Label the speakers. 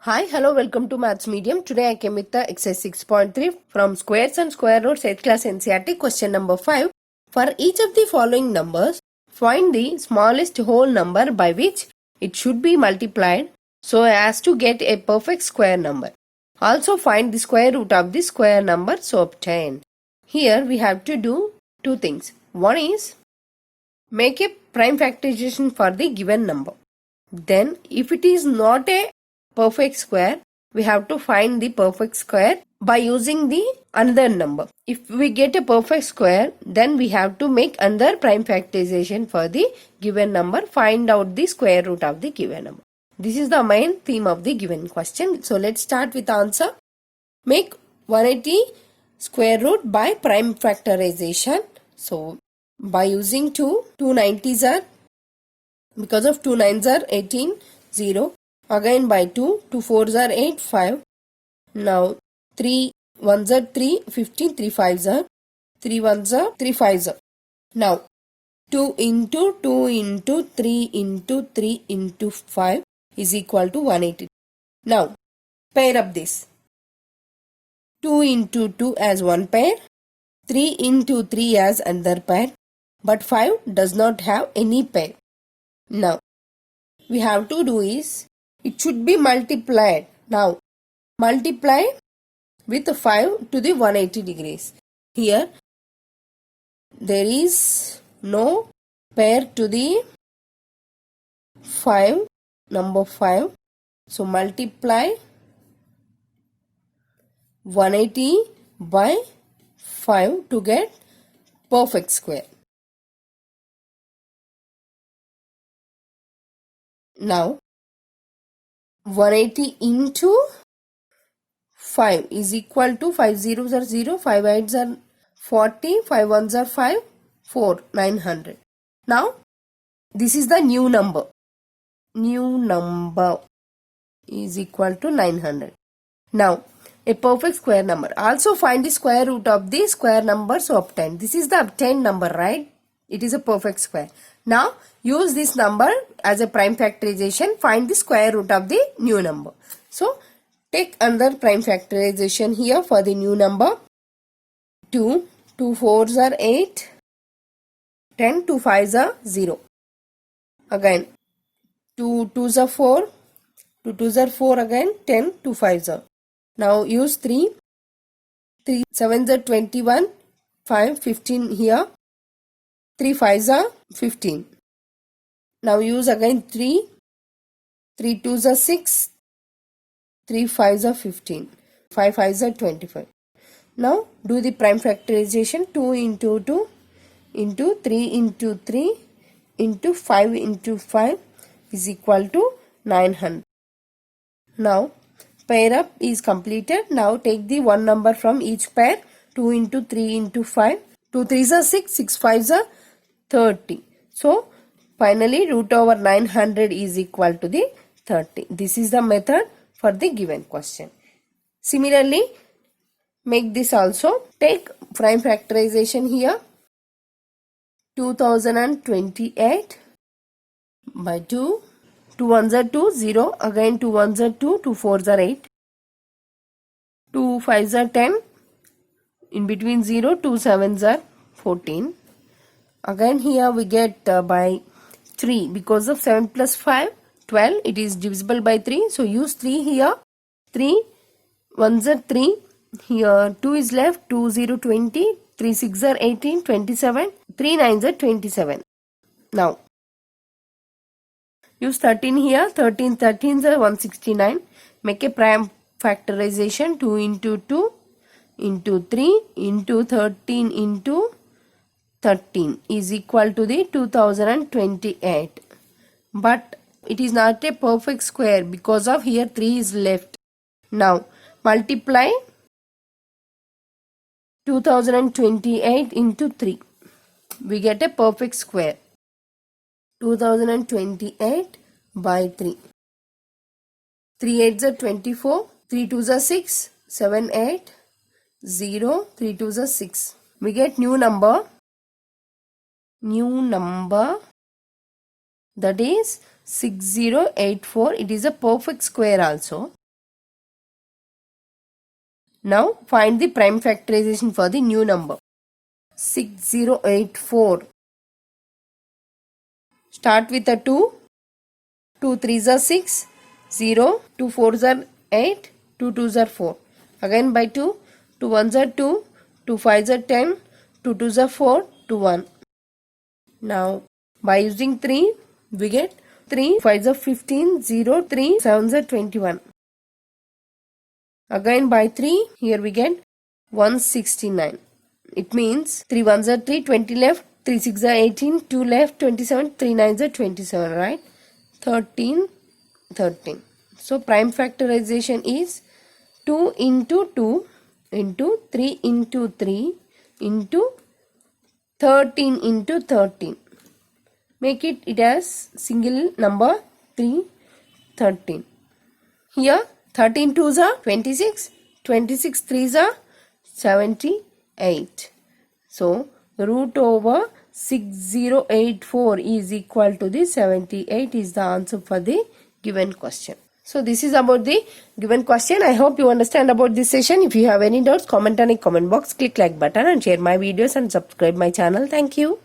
Speaker 1: Hi, hello, welcome to Maths Medium. Today I came with the exercise 6.3 from Squares and Square Roots 8th class NCERT question number 5. For each of the following numbers, find the smallest whole number by which it should be multiplied so as to get a perfect square number. Also find the square root of the square number so obtained. Here we have to do two things. One is make a prime factorization for the given number. Then if it is not a perfect square, we have to find the perfect square by using the another number. If we get a perfect square, then we have to make another prime factorization for the given number. Find out the square root of the given number. This is the main theme of the given question. So let's start with the answer. Make 180 square root by prime factorization. So by using 2 90s are, because of 2 9s are 18, 0. Again by 2 4s are 8, 5. Now 3 1s are 3, 15, 3 5s are 3 1s are 3 5s are. Now 2 into 2 into 3 into 3 into 5 is equal to 180. Now pair up this. 2 into 2 as one pair, 3 into 3 as another pair, but 5 does not have any pair. Now we have to do is, it should be multiplied. Now multiply with 5 to the 180 degrees. Here there is no pair to the 5, number 5. So multiply 180 by 5 to get perfect square. Now 180 into 5 is equal to 5 zeros are 0, 5 8s are 40, 5 1s are 5, 4, 900. Now this is the new number. New number is equal to 900. Now a perfect square number. Also find the square root of the square number so obtained. This is the obtained number, right? It is a perfect square. Now use this number as a prime factorization. Find the square root of the new number. So take another prime factorization here for the new number. 2 4s are 8, 10 2 5s are 0. Again 2 2s are 4, 2 2s are 4 again, 10 2 5s are. Now use 3 7s are 21, 5 15 here, 3 5s are 15. Now use again 3 2s are 6, 3 5s are 15, 5 5s are 25. Now do the prime factorization. 2 into 2 into 3 into 3 into 5 into 5 is equal to 900. Now pair up is completed. Now take the one number from each pair. 2 into 3 into 5. 2 3s are 6, 6 5s are 30. So finally root over 900 is equal to the 30. This is the method for the given question. Similarly, make this also. Take prime factorization here. 2028 by 2. 2 1s are 2, 0. Again 2 1s are 2, 2 4s are 8. 2 5s are 10. In between 0, 2 7s are 14. Again here we get by 3, because of 7 plus 5, 12. It is divisible by 3. So use 3 here. 3 1s are 3. Here 2 is left. 2 0 20. 3 6 are 18, 27. 3 9s are 27. Now use 13 here. 13 13s are 169. Make a prime factorization. 2 into 2 into 3 into 13 into 13 is equal to the 2028. But it is not a perfect square because of here 3 is left. Now multiply 2028 into 3. We get a perfect square. 2028 by 3. 3 8s are 24. 3 2s are 6. 7 8 0. 3 2s are 6. We get new number. New number, that is 6084. It is a perfect square also. Now find the prime factorization for the new number. 6084. Start with a 2. 2 3s are 6. 0. 2 4s are 8. 2 2s are 4. Again by 2. 2 1s are 2. 2 5s are 10. 2 2s are 4. 2 1. Now by using 3 we get 3 5s are 15. 0 3 7s are 21. Again by 3 here we get 169. It means 3 1s are 3, 20 left, 3 6 are 18, 2 left, 27, 3 9s are 27, right? 13, 13. So prime factorization is 2 into 2 into 3 into 3 into 13 into 13. Make it as single number 3, 13. Here 13 2s are 26, 26 3s are 78. So root over 6084 is equal to the 78 is the answer for the given question. So this is about the given question. I hope you understand about this session. If you have any doubts, comment on a comment box, click like button and share my videos and subscribe my channel. Thank you.